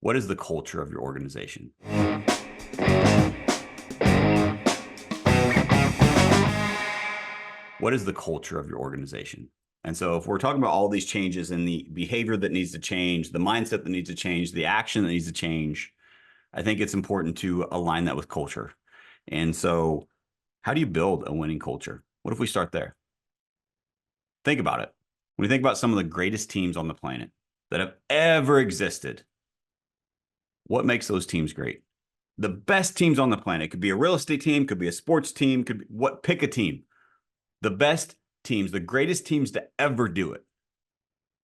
What is the culture of your organization? What is the culture of your organization? And so if we're talking about all these changes and the behavior that needs to change, the mindset that needs to change, the action that needs to change, I think it's important to align that with culture. And so how do you build a winning culture? What if we start there? Think about it. When you think about some of the greatest teams on the planet that have ever existed, what makes those teams great? The best teams on the planet could be a real estate team, could be a sports team, could be what, pick a team. The best teams, the greatest teams to ever do it.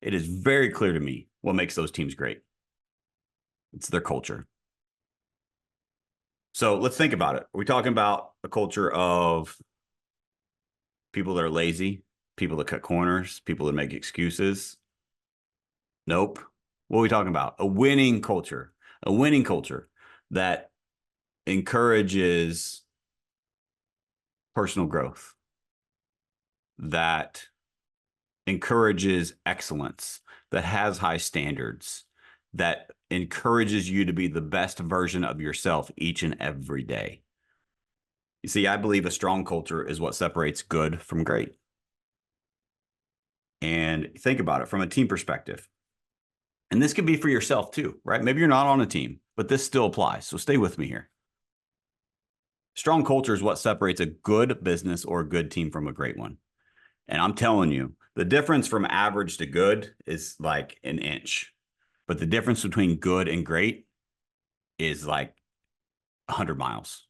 It is very clear to me what makes those teams great. It's their culture. So let's think about it. Are we talking about a culture of people that are lazy, people that cut corners, people that make excuses? Nope. What are we talking about? A winning culture that encourages personal growth, that encourages excellence, that has high standards, that encourages you to be the best version of yourself each and every day. You see, I believe a strong culture is what separates good from great. And think about it from a team perspective. And this could be for yourself too, right? Maybe you're not on a team, but this still applies. So stay with me here. Strong culture is what separates a good business or a good team from a great one. And I'm telling you, the difference from average to good is like an inch. But the difference between good and great is like 100 miles.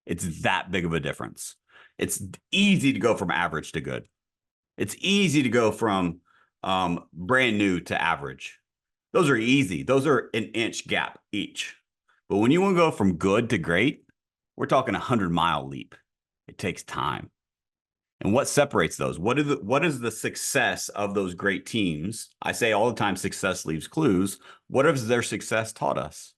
It's that big of a difference. It's easy to go from average to good. It's easy to go from brand new to average. Those are easy. Those are an inch gap each. But when you want to go from good to great, we're talking 100-mile leap. It takes time. And what separates those? What is the success of those great teams? I say all the time, success leaves clues. What has their success taught us?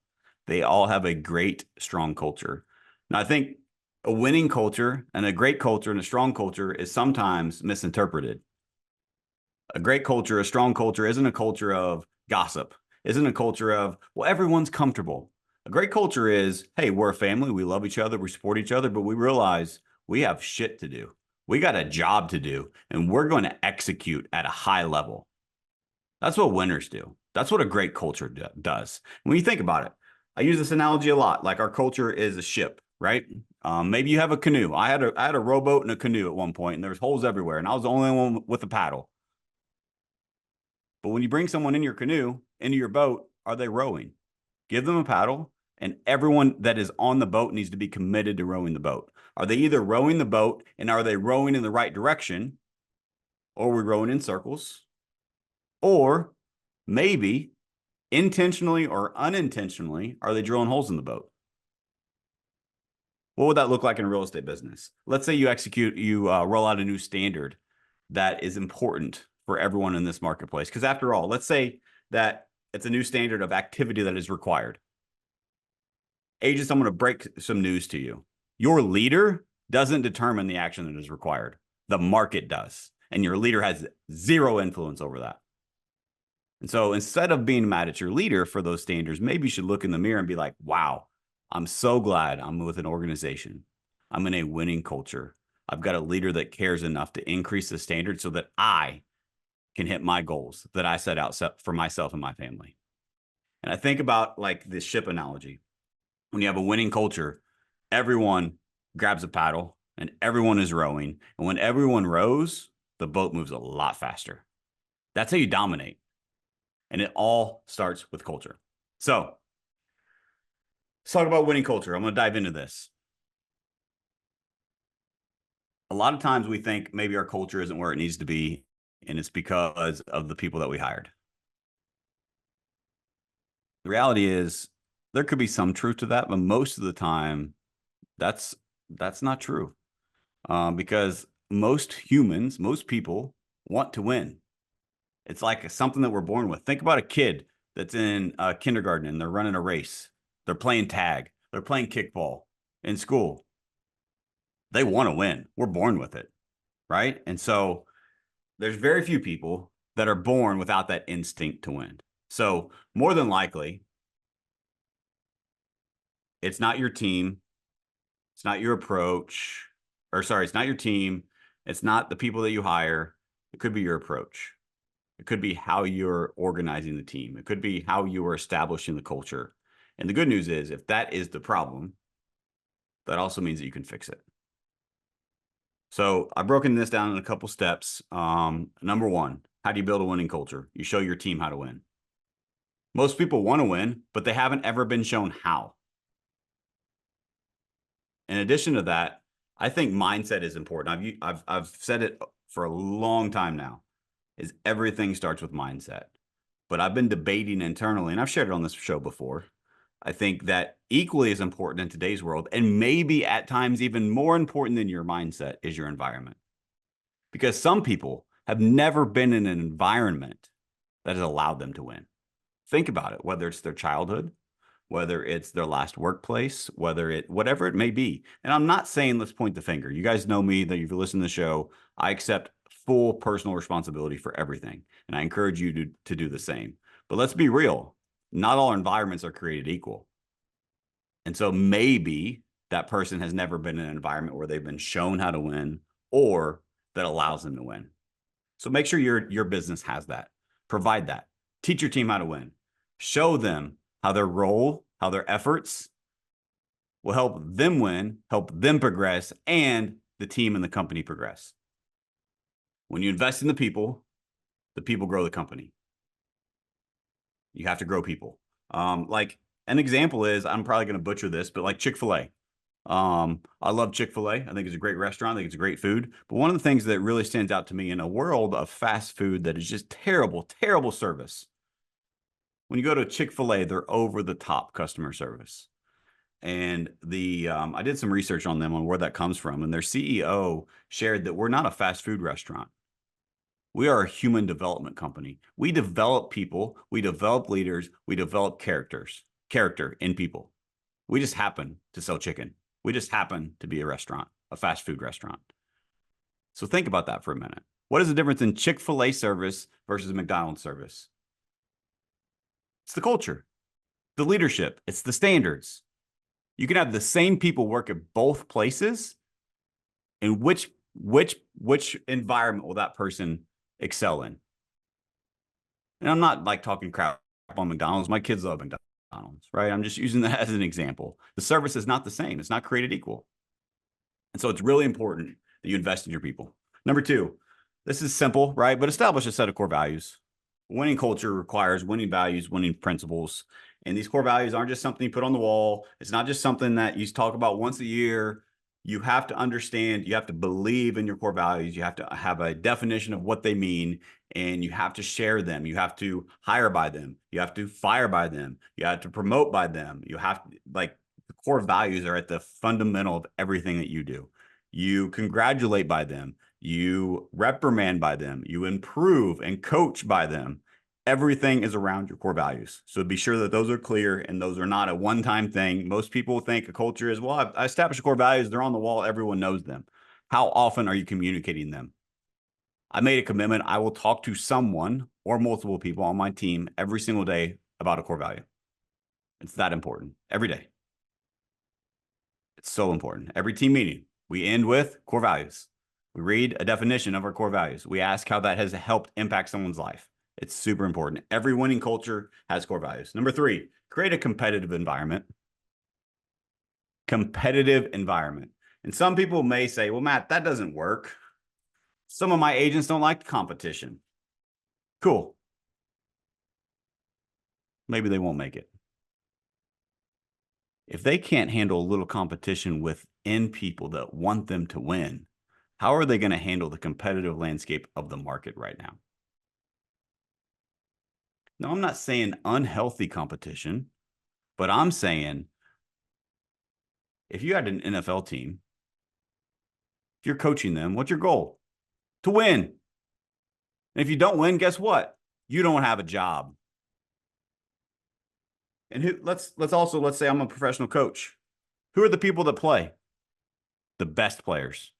They all have a great, strong culture. Now, I think a winning culture and a great culture and a strong culture is sometimes misinterpreted. A great culture, a strong culture isn't a culture of gossip, isn't a culture of, well, everyone's comfortable. A great culture is, hey, we're a family, we love each other, we support each other, but we realize we have shit to do. We got a job to do, and we're going to execute at a high level. That's what winners do. That's what a great culture does. When you think about it, I use this analogy a lot. Like our culture is a ship, right? Maybe you have a canoe. I had a rowboat and a canoe at one point, and there's holes everywhere, and I was the only one with a paddle. But when you bring someone in your canoe, into your boat, are they rowing? Give them a paddle, and everyone that is on the boat needs to be committed to rowing the boat. Are they either rowing the boat, and are they rowing in the right direction, or are we rowing in circles? Or maybe intentionally or unintentionally, are they drilling holes in the boat? What would that look like in a real estate business? Let's say you roll out a new standard that is important for everyone in this marketplace. Because after all, let's say that it's a new standard of activity that is required. Agents, I'm going to break some news to you. Your leader doesn't determine the action that is required. The market does. And your leader has zero influence over that. And so instead of being mad at your leader for those standards, maybe you should look in the mirror and be like, wow, I'm so glad I'm with an organization. I'm in a winning culture. I've got a leader that cares enough to increase the standard so that I can hit my goals that I set out for myself and my family. And I think about like this ship analogy. When you have a winning culture, everyone grabs a paddle and everyone is rowing. And when everyone rows, the boat moves a lot faster. That's how you dominate. And it all starts with culture. So let's talk about winning culture. I'm going to dive into this. A lot of times we think maybe our culture isn't where it needs to be, and it's because of the people that we hired. The reality is there could be some truth to that, but most of the time that's not true. Because most humans, most people want to win. It's like something that we're born with. Think about a kid that's in kindergarten and they're running a race. They're playing tag. They're playing kickball in school. They want to win. We're born with it, right? And so there's very few people that are born without that instinct to win. So more than likely, It's not your team. It's not your approach. Or sorry, it's not your team. It's not the people that you hire. It could be your approach. It could be how you're organizing the team. It could be how you are establishing the culture. And the good news is, if that is the problem, that also means that you can fix it. So I've broken this down in a couple steps. Number one, how do you build a winning culture? You show your team how to win. Most people want to win, but they haven't ever been shown how. In addition to that, I think mindset is important. I've said it for a long time now, is everything starts with mindset. But I've been debating internally, and I've shared it on this show before. I think that equally as important in today's world, and maybe at times even more important than your mindset, is your environment. Because some people have never been in an environment that has allowed them to win. Think about it, whether it's their childhood, whether it's their last workplace, whatever it may be. And I'm not saying let's point the finger. You guys know me, that you've listened to the show. I accept full personal responsibility for everything. And I encourage you to do the same. But let's be real. Not all environments are created equal. And so maybe that person has never been in an environment where they've been shown how to win or that allows them to win. So make sure your business has that. Provide that. Teach your team how to win. Show them how their role, how their efforts will help them win, help them progress, and the team and the company progress. When you invest in the people grow the company. You have to grow people. Like an example is, I'm probably going to butcher this, but like Chick-fil-A. I love Chick-fil-A. I think it's a great restaurant. I think it's great food. But one of the things that really stands out to me in a world of fast food that is just terrible, terrible service. When you go to Chick-fil-A, they're over the top customer service. And I did some research on them on where that comes from. And their CEO shared that we're not a fast food restaurant. We are a human development company. We develop people, we develop leaders, we develop character in people. We just happen to sell chicken. We just happen to be a restaurant, a fast food restaurant. So think about that for a minute. What is the difference in Chick-fil-A service versus a McDonald's service? It's the culture, the leadership, it's the standards. You can have the same people work at both places, and which environment will that person excel in? And I'm not like talking crap on McDonald's. My kids love McDonald's, right? I'm just using that as an example. The service is not the same. It's not created equal. And so it's really important that you invest in your people. Number two, this is simple, right? But establish a set of core values. Winning culture requires winning values, winning principles. And these core values aren't just something you put on the wall. It's not just something that you talk about once a year. You have to understand, you have to believe in your core values. You have to have a definition of what they mean, and you have to share them. You have to hire by them. You have to fire by them. You have to promote by them. You have to, like, the core values are at the fundamental of everything that you do. You congratulate by them. You reprimand by them. You improve and coach by them. Everything is around your core values. So be sure that those are clear and those are not a one-time thing. Most people think a culture is, well, I established core values. They're on the wall. Everyone knows them. How often are you communicating them? I made a commitment. I will talk to someone or multiple people on my team every single day about a core value. It's that important every day. It's so important. Every team meeting, we end with core values. We read a definition of our core values. We ask how that has helped impact someone's life. It's super important. Every winning culture has core values. Number three, create a competitive environment. Competitive environment. And some people may say, well, Matt, that doesn't work. Some of my agents don't like competition. Cool. Maybe they won't make it. If they can't handle a little competition within people that want them to win, how are they going to handle the competitive landscape of the market right now? Now, I'm not saying unhealthy competition, but I'm saying if you had an NFL team, if you're coaching them, what's your goal? To win. And if you don't win, guess what? You don't have a job. And let's say I'm a professional coach. Who are the people that play? The best players.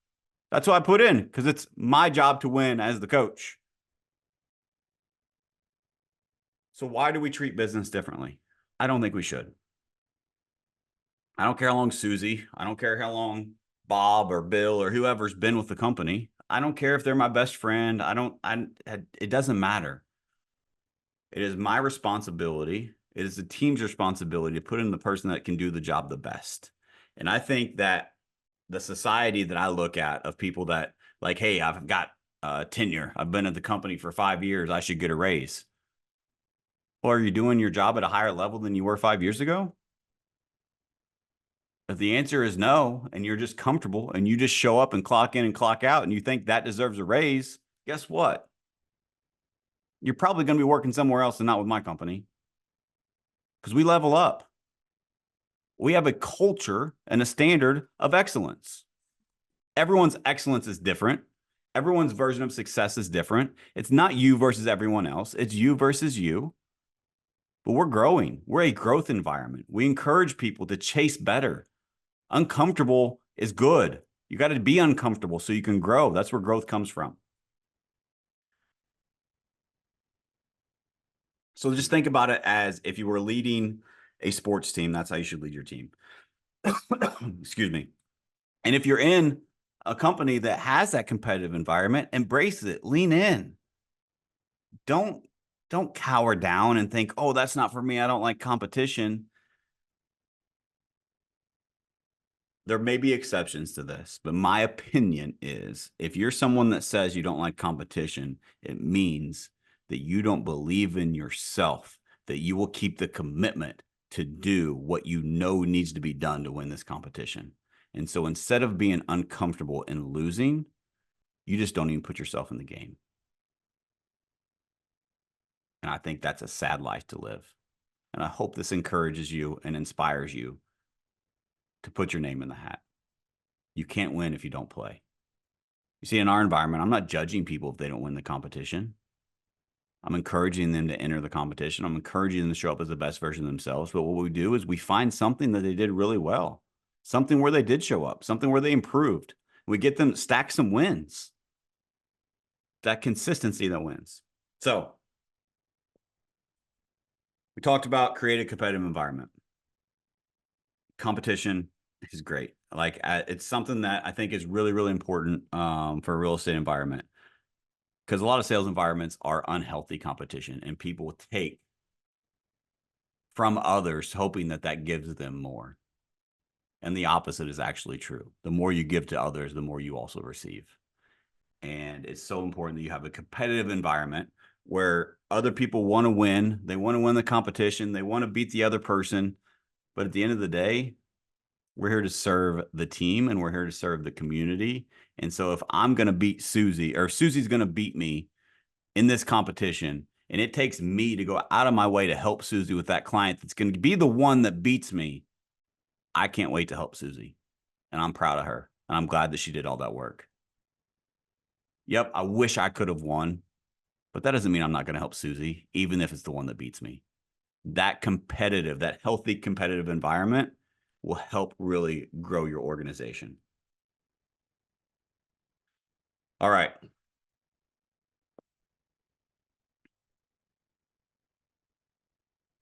That's what I put in, because it's my job to win as the coach. So why do we treat business differently? I don't think we should. I don't care how long Susie, I don't care how long Bob or Bill or whoever's been with the company. I don't care if they're my best friend. It doesn't matter. It is my responsibility. It is the team's responsibility to put in the person that can do the job the best. And I think that the society that I look at of people that like, hey, I've got tenure. I've been at the company for 5 years. I should get a raise. Well, are you doing your job at a higher level than you were 5 years ago? If the answer is no, and you're just comfortable and you just show up and clock in and clock out and you think that deserves a raise, guess what? You're probably going to be working somewhere else and not with my company because we level up. We have a culture and a standard of excellence. Everyone's excellence is different. Everyone's version of success is different. It's not you versus everyone else. It's you versus you. But we're growing. We're a growth environment. We encourage people to chase better. Uncomfortable is good. You got to be uncomfortable so you can grow. That's where growth comes from. So just think about it as if you were leading a sports team, that's how you should lead your team. Excuse me. And if you're in a company that has that competitive environment, embrace it, lean in. Don't cower down and think, oh, that's not for me. I don't like competition. There may be exceptions to this, but my opinion is if you're someone that says you don't like competition, it means that you don't believe in yourself, that you will keep the commitment to do what you know needs to be done to win this competition. And so instead of being uncomfortable and losing, you just don't even put yourself in the game. And I think that's a sad life to live. And I hope this encourages you and inspires you to put your name in the hat. You can't win if you don't play. You see, in our environment, I'm not judging people if they don't win the competition. I'm encouraging them to enter the competition. I'm encouraging them to show up as the best version of themselves. But what we do is we find something that they did really well, something where they did show up, something where they improved. We get them stack some wins. That consistency that wins. So we talked about create a competitive environment. Competition is great. Like it's something that I think is really, really important for a real estate environment. Because a lot of sales environments are unhealthy competition and people take from others hoping that that gives them more. And the opposite is actually true. The more you give to others, the more you also receive. And it's so important that you have a competitive environment where other people want to win. They want to win the competition. They want to beat the other person. But at the end of the day, we're here to serve the team and we're here to serve the community. And so if I'm going to beat Susie or Susie's going to beat me in this competition, and it takes me to go out of my way to help Susie with that client that's going to be the one that beats me, I can't wait to help Susie. And I'm proud of her. And I'm glad that she did all that work. Yep, I wish I could have won, but that doesn't mean I'm not going to help Susie, even if it's the one that beats me. That competitive, that healthy competitive environment will help really grow your organization. All right.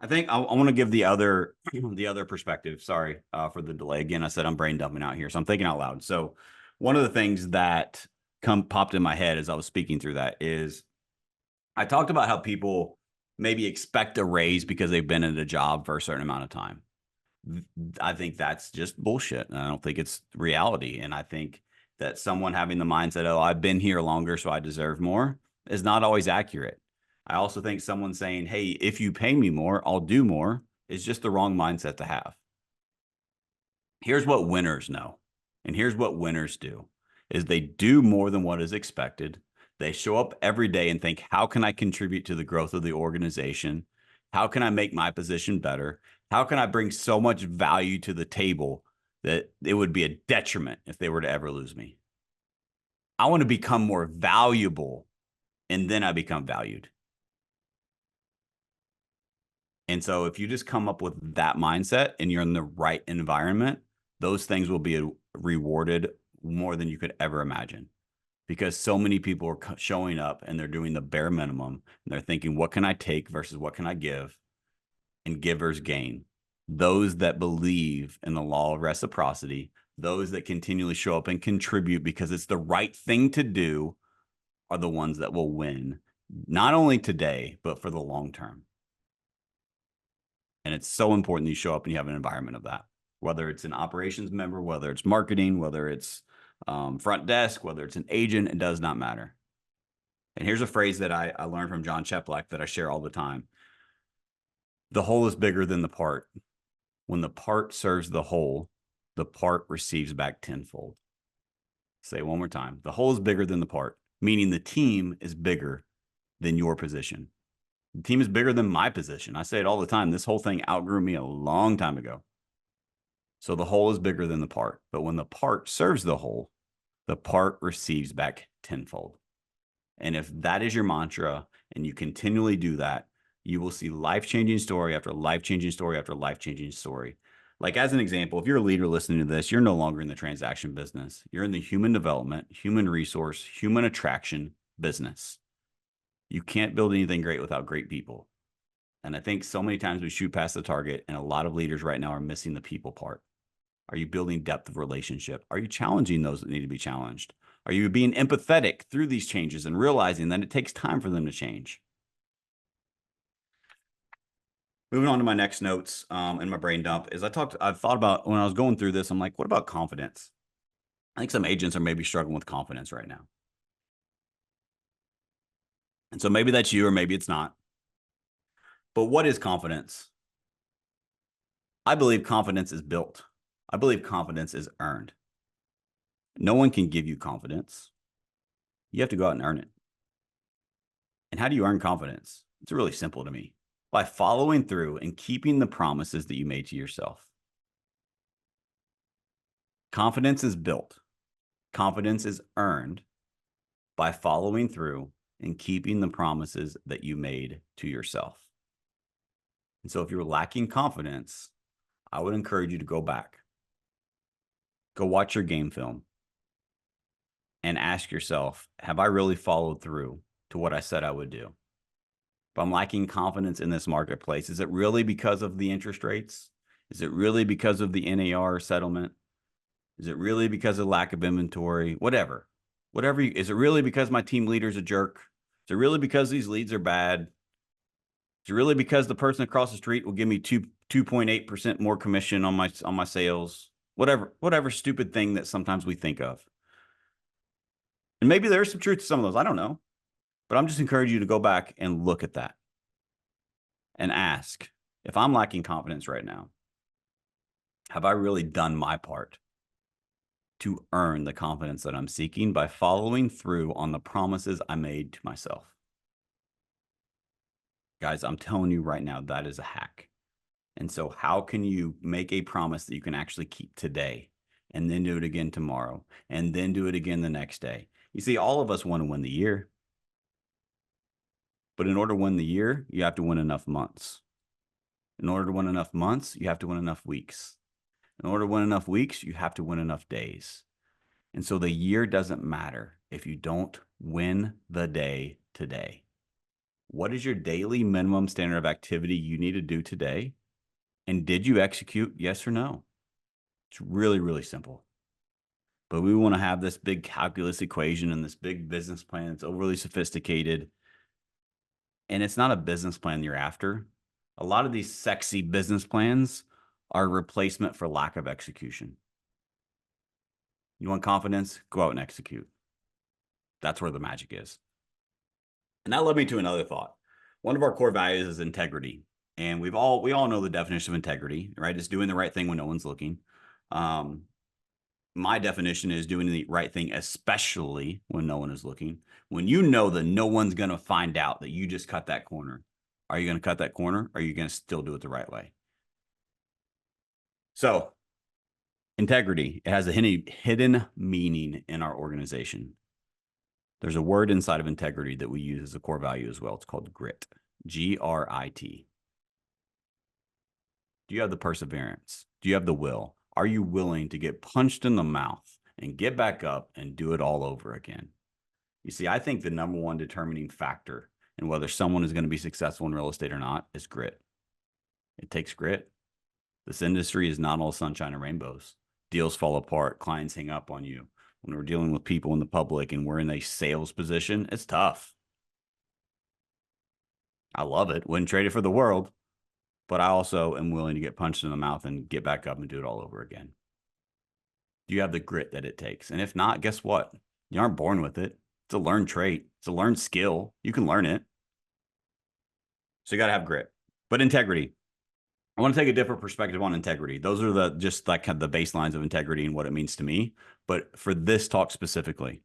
I think I want to give the other perspective. Sorry for the delay. Again, I said I'm brain dumping out here, so I'm thinking out loud. So one of the things that popped in my head as I was speaking through that is I talked about how people maybe expect a raise because they've been in a job for a certain amount of time. I think that's just bullshit. I don't think it's reality. And I think that someone having the mindset, oh, I've been here longer, so I deserve more, is not always accurate. I also think someone saying, hey, if you pay me more, I'll do more, is just the wrong mindset to have. Here's what winners know. And here's what winners do is they do more than what is expected. They show up every day and think, how can I contribute to the growth of the organization? How can I make my position better? How can I bring so much value to the table that it would be a detriment if they were to ever lose me? I want to become more valuable, and then I become valued. And so if you just come up with that mindset and you're in the right environment, those things will be rewarded more than you could ever imagine. Because so many people are showing up and they're doing the bare minimum and they're thinking, what can I take versus what can I give? And givers gain. Those that believe in the law of reciprocity, those that continually show up and contribute because it's the right thing to do, are the ones that will win, not only today, but for the long term. And it's so important that you show up and you have an environment of that, whether it's an operations member, whether it's marketing, whether it's front desk, whether it's an agent, it does not matter. And here's a phrase that I learned from John Cheplack that I share all the time. The whole is bigger than the part. When the part serves the whole, the part receives back tenfold. Say it one more time. The whole is bigger than the part, meaning the team is bigger than your position. The team is bigger than my position. I say it all the time. This whole thing outgrew me a long time ago. So the whole is bigger than the part. But when the part serves the whole, the part receives back tenfold. And if that is your mantra and you continually do that, you will see life-changing story after life-changing story after life-changing story. Like, as an example, if you're a leader listening to this, you're no longer in the transaction business. You're in the human development, human resource, human attraction business. You can't build anything great without great people. And I think so many times we shoot past the target, and a lot of leaders right now are missing the people part. Are you building depth of relationship? Are you challenging those that need to be challenged? Are you being empathetic through these changes and realizing that it takes time for them to change? Moving on to my next notes in my brain dump is I've thought about when I was going through this, I'm like, what about confidence? I think some agents are maybe struggling with confidence right now. And so maybe that's you, or maybe it's not. But what is confidence? I believe confidence is built. I believe confidence is earned. No one can give you confidence. You have to go out and earn it. And how do you earn confidence? It's really simple to me. By following through and keeping the promises that you made to yourself. Confidence is built. Confidence is earned by following through and keeping the promises that you made to yourself. And so if you're lacking confidence, I would encourage you to go back. Go watch your game film and ask yourself, have I really followed through to what I said I would do? If I'm lacking confidence in this marketplace, is it really because of the interest rates? Is it really because of the NAR settlement? Is it really because of lack of inventory? Whatever. Is it really because my team leader's a jerk? Is it really because these leads are bad? Is it really because the person across the street will give me 2.8% more commission on my sales? Whatever stupid thing that sometimes we think of. And maybe there's some truth to some of those. I don't know. But I'm just encouraging you to go back and look at that and ask, if I'm lacking confidence right now, have I really done my part to earn the confidence that I'm seeking by following through on the promises I made to myself? Guys, I'm telling you right now, that is a hack. And so how can you make a promise that you can actually keep today and then do it again tomorrow and then do it again the next day? You see, all of us want to win the year. But in order to win the year, you have to win enough months. In order to win enough months, you have to win enough weeks. In order to win enough weeks, you have to win enough days. And so the year doesn't matter if you don't win the day today. What is your daily minimum standard of activity you need to do today? And did you execute? Yes or no? It's really, really simple. But we want to have this big calculus equation and this big business plan that's overly sophisticated. And it's not a business plan you're after. A lot of these sexy business plans are a replacement for lack of execution. You want confidence? Go out and execute. That's where the magic is. And that led me to another thought. One of our core values is integrity. And we all know the definition of integrity, right? It's doing the right thing when no one's looking. My definition is doing the right thing, especially when no one is looking. When you know that no one's going to find out that you just cut that corner, are you going to cut that corner? Or are you going to still do it the right way? So integrity, it has a hidden meaning in our organization. There's a word inside of integrity that we use as a core value as well. It's called grit, G-R-I-T. Do you have the perseverance? Do you have the will? Are you willing to get punched in the mouth and get back up and do it all over again? You see, I think the number one determining factor in whether someone is going to be successful in real estate or not is grit. It takes grit. This industry is not all sunshine and rainbows. Deals fall apart. Clients hang up on you. When we're dealing with people in the public and we're in a sales position, it's tough. I love it. Wouldn't trade it for the world. But I also am willing to get punched in the mouth and get back up and do it all over again. Do you have the grit that it takes? And if not, guess what? You aren't born with it. It's a learned trait. It's a learned skill. You can learn it. So you got to have grit. But integrity. I want to take a different perspective on integrity. Those are the just like kind of the baselines of integrity and what it means to me. But for this talk specifically,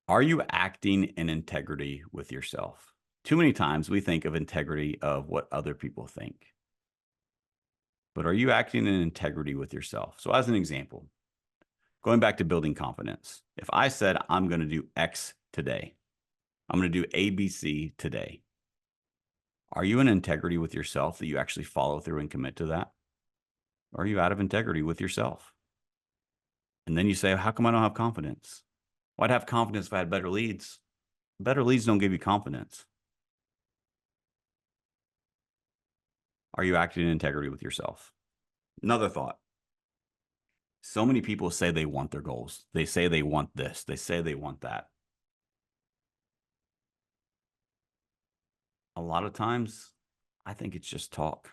are you acting in integrity with yourself? Too many times we think of integrity of what other people think. But are you acting in integrity with yourself? So as an example, going back to building confidence, if I said I'm going to do X today, I'm going to do ABC today, are you in integrity with yourself that you actually follow through and commit to that? Or are you out of integrity with yourself? And then you say, how come I don't have confidence? Well, I'd have confidence if I had better leads. Better leads don't give you confidence. Are you acting in integrity with yourself? Another thought. So many people say they want their goals. They say they want this. They say they want that. A lot of times, I think it's just talk.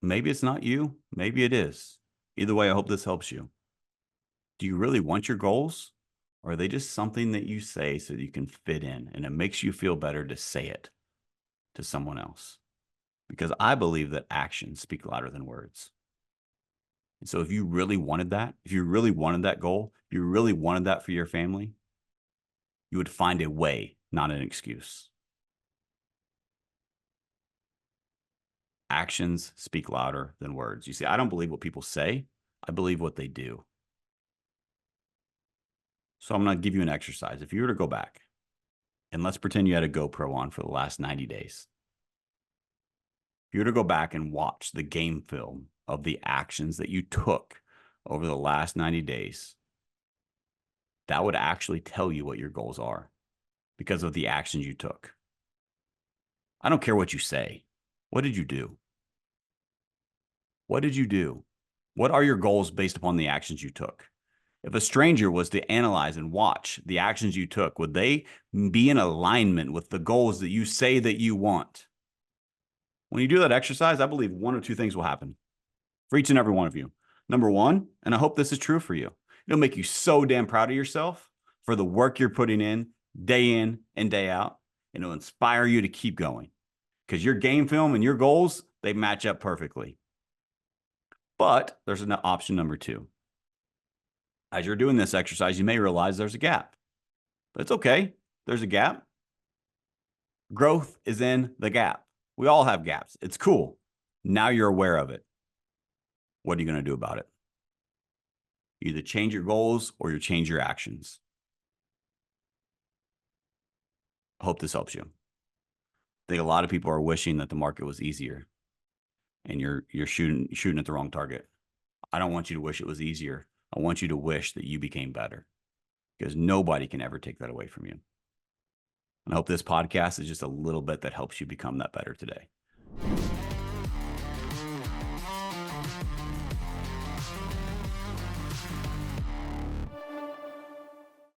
Maybe it's not you. Maybe it is. Either way, I hope this helps you. Do you really want your goals? Or are they just something that you say so that you can fit in and it makes you feel better to say it to someone else? Because I believe that actions speak louder than words. And so if you really wanted that, if you really wanted that goal, if you really wanted that for your family, you would find a way, not an excuse. Actions speak louder than words. You see, I don't believe what people say. I believe what they do. So I'm going to give you an exercise. If you were to go back and let's pretend you had a GoPro on for the last 90 days. If you were to go back and watch the game film of the actions that you took over the last 90 days, that would actually tell you what your goals are because of the actions you took. I don't care what you say. What did you do? What did you do? What are your goals based upon the actions you took? If a stranger was to analyze and watch the actions you took, would they be in alignment with the goals that you say that you want? When you do that exercise, I believe one or two things will happen for each and every one of you. Number one, and I hope this is true for you, it'll make you so damn proud of yourself for the work you're putting in and day out, and it'll inspire you to keep going because your game film and your goals, they match up perfectly. But there's an option number two. As you're doing this exercise, you may realize there's a gap, but it's okay. There's a gap. Growth is in the gap. We all have gaps. It's cool. Now you're aware of it. What are you going to do about it? You either change your goals or you change your actions. I hope this helps you. I think a lot of people are wishing that the market was easier and you're shooting at the wrong target. I don't want you to wish it was easier. I want you to wish that you became better because nobody can ever take that away from you. And I hope this podcast is just a little bit that helps you become that better today.